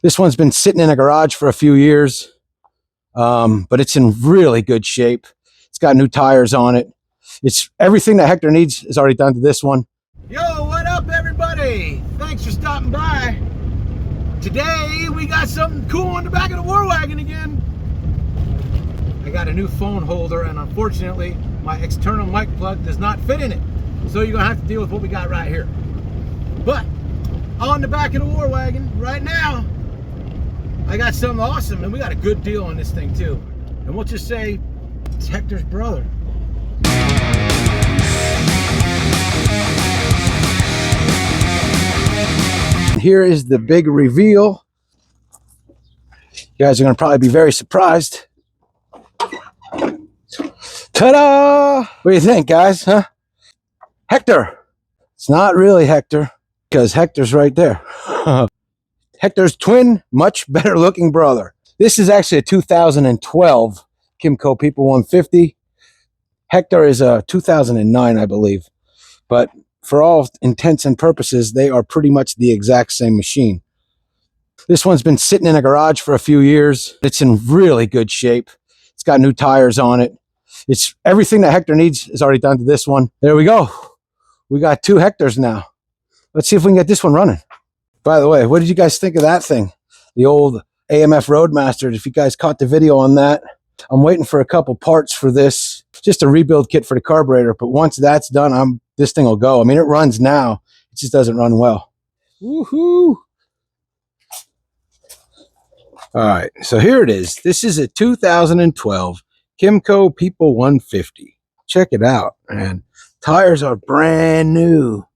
This one's been sitting in a garage for a few years, but it's in really good shape. It's got new tires on it. It's everything that Hector needs is already done to this one. Yo, what up everybody? Thanks for stopping by. Today we got something cool on the back of the war wagon again. I got a new phone holder and unfortunately my external mic plug does not fit in it. So you're gonna have to deal with what we got right here. But on the back of the war wagon right now, I got something awesome and we got a good deal on this thing too. And we'll just say it's Hector's brother. Here is the big reveal. You guys are going to probably be very surprised. Ta-da! What do you think, guys? Huh? Hector. It's not really Hector because Hector's right there. Hector's twin, much better looking brother. This is actually a 2012 Kymco People 150. Hector is a 2009, I believe. But for all intents and purposes, they are pretty much the exact same machine. This one's been sitting in a garage for a few years. It's in really good shape. It's got new tires on it. It's everything that Hector needs is already done to this one. There we go. We got two Hectors now. Let's see if we can get this one running. By the way, what did you guys think of that thing? The old AMF Roadmaster. If you guys caught the video on that, I'm waiting for a couple parts for this. Just a rebuild kit for the carburetor. But once that's done, this thing will go. I mean, it runs now. It just doesn't run well. Woohoo! All right, so here it is. This is a 2012 Kymco People 150. Check it out, man. Tires are brand new.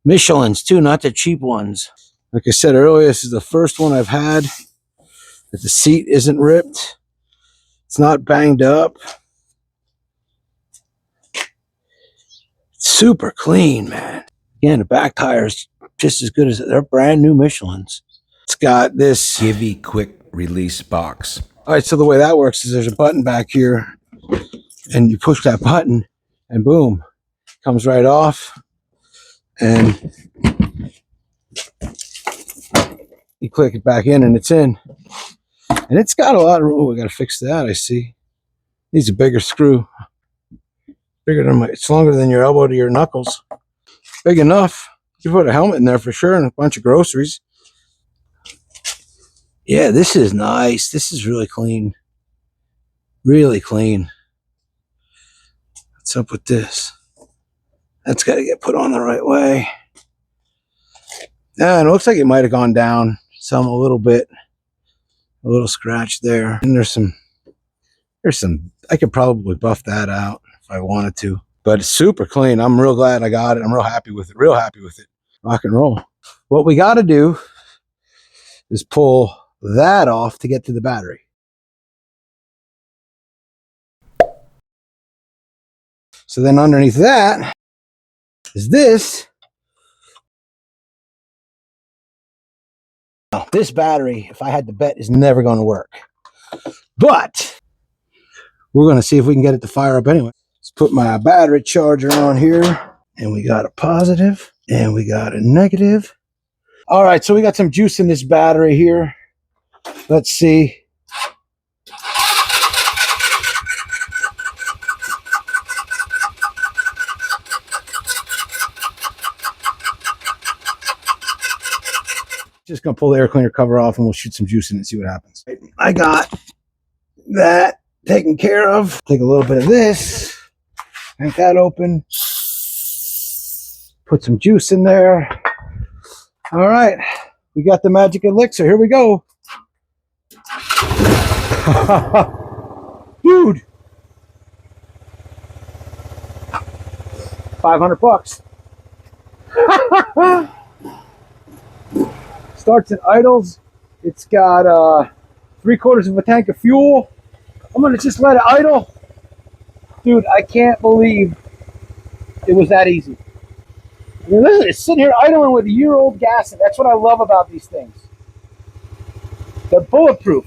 Michelin's too, not the cheap ones. Like I said earlier, this is the first one I've had that the seat isn't ripped. It's not banged up. Super clean, man. Again, the back tires just as good as they're brand new Michelin's. It's got this Givey quick release box. All right, so the way that works is there's a button back here and you push that button and boom, comes right off and you click it back in and it's in. And it's got a lot of room. Oh, we got to fix that, I see. Needs a bigger screw. Bigger than it's longer than your elbow to your knuckles. Big enough. You put a helmet in there for sure and a bunch of groceries. Yeah, this is nice. This is really clean. Really clean. What's up with this? That's got to get put on the right way. Yeah, and it looks like it might have gone down a little bit. A little scratch there. And there's some, I could probably buff that out if I wanted to. But it's super clean. I'm real glad I got it. I'm real happy with it. Real happy with it. Rock and roll. What we got to do is pull that off to get to the battery. So then underneath that is this. Now, this battery, if I had to bet, is never going to work. But we're going to see if we can get it to fire up anyway. Let's put my battery charger on here. And we got a positive and we got a negative. All right, so we got some juice in this battery here. Let's see. Just gonna pull the air cleaner cover off and we'll shoot some juice in it and see what happens. I got that taken care of. Take a little bit of this, crank that open, put some juice in there. All right, we got the magic elixir. Here we go. Dude, $500. Starts and idles. It's got 3/4 of a tank of fuel. I'm gonna just let it idle. Dude, I can't believe it was that easy. I mean, listen, it's sitting here idling with a year-old gas. That's what I love about these things. They're bulletproof.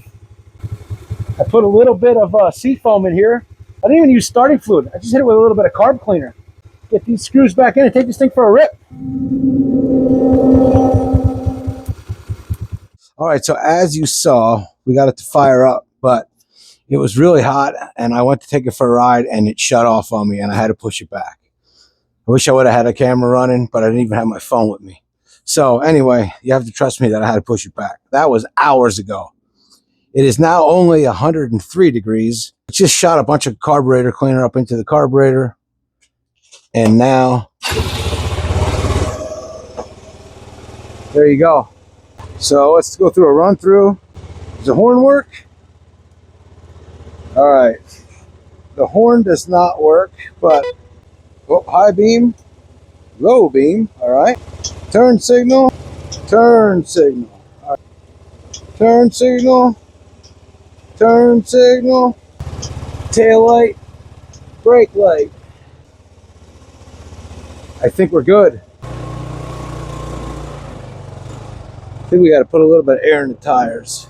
I put a little bit of seat foam in here. I didn't even use starting fluid. I just hit it with a little bit of carb cleaner. Get these screws back in and take this thing for a rip. All right, so as you saw, we got it to fire up, but it was really hot, and I went to take it for a ride, and it shut off on me, and I had to push it back. I wish I would have had a camera running, but I didn't even have my phone with me. So anyway, you have to trust me that I had to push it back. That was hours ago. It is now only 103 degrees. It just shot a bunch of carburetor cleaner up into the carburetor, and now there you go. So let's go through a run through. Does the horn work? All right. The horn does not work, but high beam, low beam. All right. Turn signal, turn signal. All right. Turn signal, turn signal. Tail light, brake light. I think we're good. I think we got to put a little bit of air in the tires.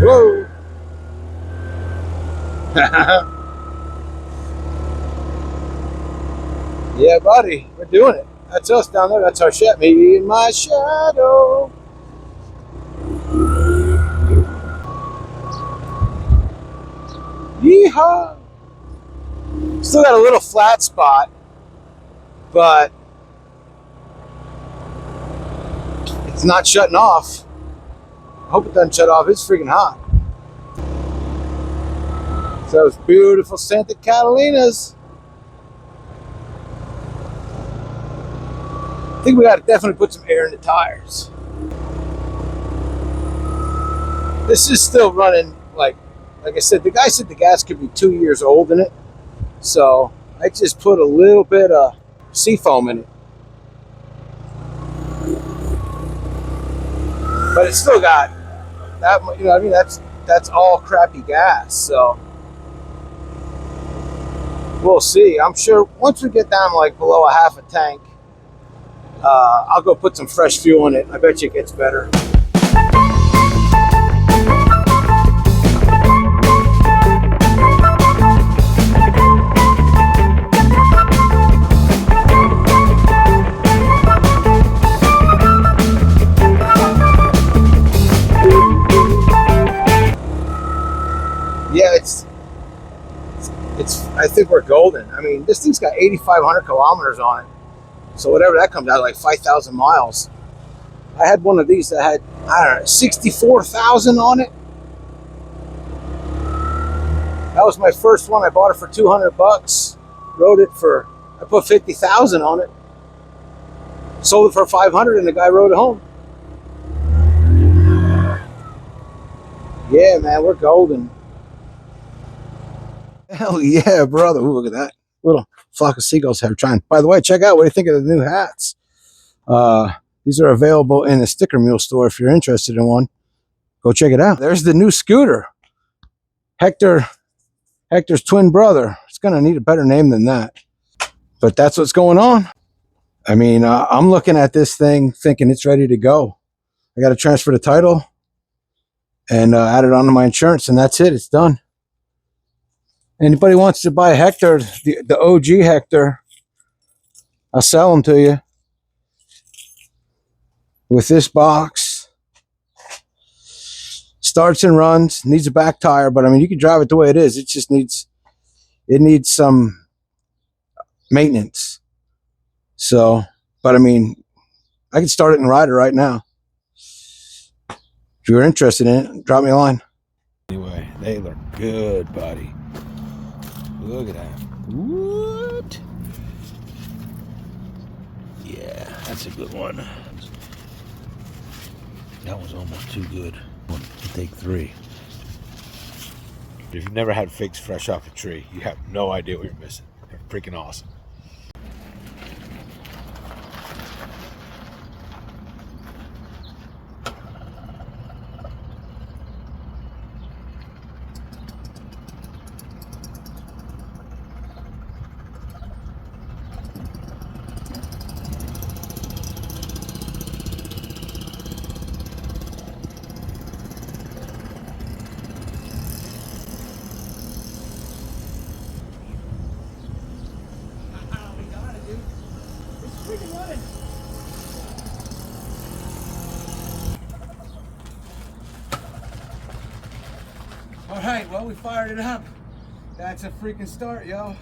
Whoa. Yeah, buddy, we're doing it. That's us down there. That's our shadow. Me in my shadow. Yeehaw. Still got a little flat spot, but it's not shutting off. I hope it doesn't shut off. It's freaking hot. So it's beautiful Santa Catalinas. I think we got to definitely put some air in the tires. This is still running like I said, the guy said the gas could be 2 years old in it. So I just put a little bit of seafoam in it. But it's still got that, you know what I mean? That's all crappy gas. So we'll see. I'm sure once we get down like below a half a tank, I'll go put some fresh fuel in it. I bet you it gets better. Yeah, it's. I think we're golden. I mean, this thing's got 8,500 kilometers on it. So whatever that comes out, like 5,000 miles. I had one of these that had, I don't know, 64,000 on it. That was my first one. I bought it for 200 bucks. Rode it for, I put 50,000 on it. Sold it for 500 and the guy rode it home. Yeah, man, we're golden. Hell yeah, brother. Ooh, look at that. Little flock of seagulls have trying. By the way, check out what do you think of the new hats. These are available in the Sticker Mule store. If you're interested in one, go check it out. There's the new scooter. Hector's twin brother. It's going to need a better name than that. But that's what's going on. I mean, I'm looking at this thing thinking it's ready to go. I got to transfer the title and add it onto my insurance, and that's it. It's done. Anybody wants to buy Hector, the OG Hector, I'll sell them to you with this box. Starts and runs, needs a back tire, but I mean, you can drive it the way it is. It just needs some maintenance. So, but I mean, I can start it and ride it right now. If you're interested in it, drop me a line. Anyway, they look good, buddy. Look at that. What? Yeah, that's a good one. That was almost too good. Take 3. If you've never had figs fresh off a tree, you have no idea what you're missing. They're freaking awesome. All right, well, we fired it up. That's a freaking start, yo.